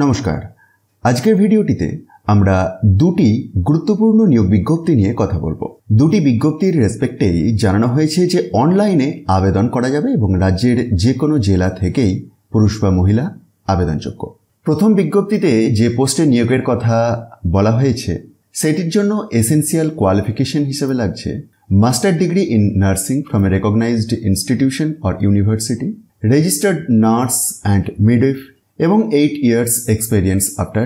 নমস্কার। আজকের ভিডিওটিতে আমরা দুটি গুরুত্বপূর্ণ নিয়োগ বিজ্ঞপ্তি নিয়ে কথা বলবো। দুটি বিজ্ঞপ্তির রেসপেক্টেই জানানো হয়েছে যে অনলাইনে আবেদন করা যাবে এবং রাজ্যের যে কোনো জেলা থেকেই পুরুষ বা মহিলা আবেদনযোগ্য। প্রথম বিজ্ঞপ্তিতে যে পোস্টে নিয়োগের কথা বলা হয়েছে সেটির জন্য এসেনশিয়াল কোয়ালিফিকেশন হিসেবে লাগছে master degree in nursing from a recognised institution or university, registered nurse and midwife এবং 8 years experience after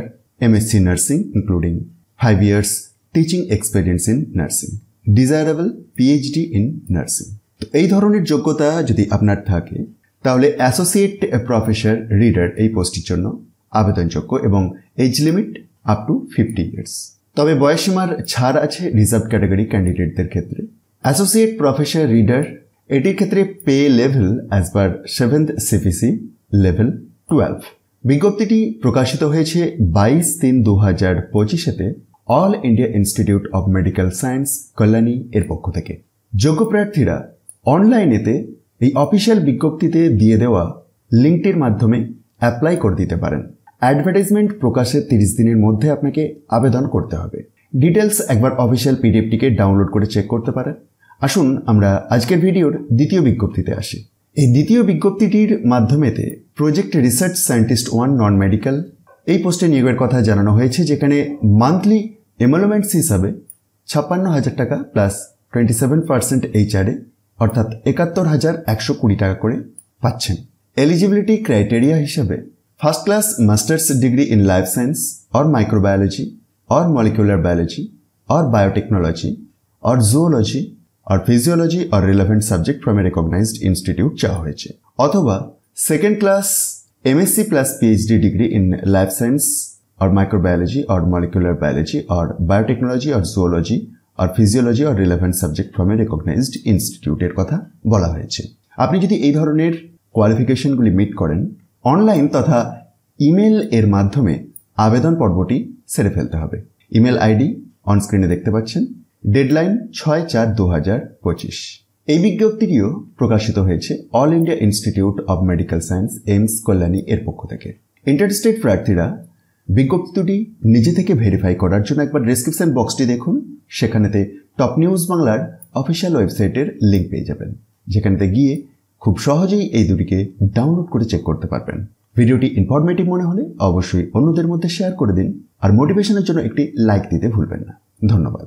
MSc Nursing including 5 years teaching experience in nursing, desirable PhD in nursing। তো এই ধরনের যোগ্যতা যদি আপনার থাকে তাহলে অ্যাসোসিয়েট প্রফেসর রিডার এই পোস্টের জন্য আবেদনযোগ্য এবং age limit up to 50 years। তবে বয়সসীমার ছাড় আছে রিজার্ভ ক্যাটাগরি ক্যান্ডিডেটদের ক্ষেত্রে। অ্যাসোসিয়েট প্রফেসর রিডার এটির ক্ষেত্রে pay level as per 7th CPC level 12। বিজ্ঞপ্তিটি প্রকাশিত হয়েছে 22/3/2025-তে All India Institute of Medical Science Kalyani এর পক্ষ থেকে। যোগ্য প্রার্থীরা অনলাইনেতে এই অফিসিয়াল বিজ্ঞপ্তিতে দিয়ে দেওয়া লিঙ্কটির মাধ্যমে অ্যাপ্লাই করে দিতে পারেন। অ্যাডভার্টাইজমেন্ট প্রকাশের 30 দিনের মধ্যে আপনাকে আবেদন করতে হবে। ডিটেলস একবার অফিসিয়াল পিডিএফটিকে ডাউনলোড করে চেক করতে পারেন। আসুন আমরা আজকের ভিডিওর দ্বিতীয় বিজ্ঞপ্তিতে আসি। এই দ্বিতীয় বিজ্ঞপ্তিটির মাধ্যমেতে project research scientist 1 non medical এই পোস্টে নিয়োগের কথা জানানো হয়েছে, যেখানে মান্থলি এমলুমেন্টস হিসাবে 56,000 টাকা প্লাস 27% HRA অর্থাৎ 71,120 টাকা করে পাচ্ছেন। এলিজিবিলিটি ক্রাইটেরিয়া হিসাবে first class masters degree in life science or microbiology or molecular biology or biotechnology or zoology और फिजियोलॉजी और relevant subject from a recognised institute चाहा হয়েছে, অথবা second class MSc plus PhD degree in life science और microbiology और molecular biology और biotechnology और zoology और फिजियोलॉजी और relevant subject from a recognised इंस्टीट्यूटेर কথা বলা হয়েছে। আপনি যদি এই ধরনের কোয়ালিফিকেশনগুলি মিট করেন অনলাইন তথা ইমেল এর মাধ্যমে আবেদন পর্বটি সেরে ফেলতে হবে। ইমেল আইডি অন স্ক্রিনে দেখতে পাচ্ছেন। ডেডলাইন 6/4/2025। এই বিজ্ঞপ্তিটিও প্রকাশিত হয়েছে All India Institute of Medical Science AIIMS Kalyani এর পক্ষ থেকে। ইন্টারেস্টেড প্রার্থীরা বিজ্ঞপ্তিটি নিজে থেকে ভেরিফাই করার জন্য একবার ডেসক্রিপশন বক্সটি দেখুন। সেখানেতে টপ নিউজ বাংলার অফিসিয়াল ওয়েবসাইটের লিঙ্ক পেয়ে যাবেন, যেখানেতে গিয়ে খুব সহজেই এই দুটিকে ডাউনলোড করে চেক করতে পারবেন। ভিডিওটি ইনফরমেটিভ মনে হলে অবশ্যই অন্যদের মধ্যে শেয়ার করে দিন আর মোটিভেশনের জন্য একটি লাইক দিতে ভুলবেন না। ধন্যবাদ।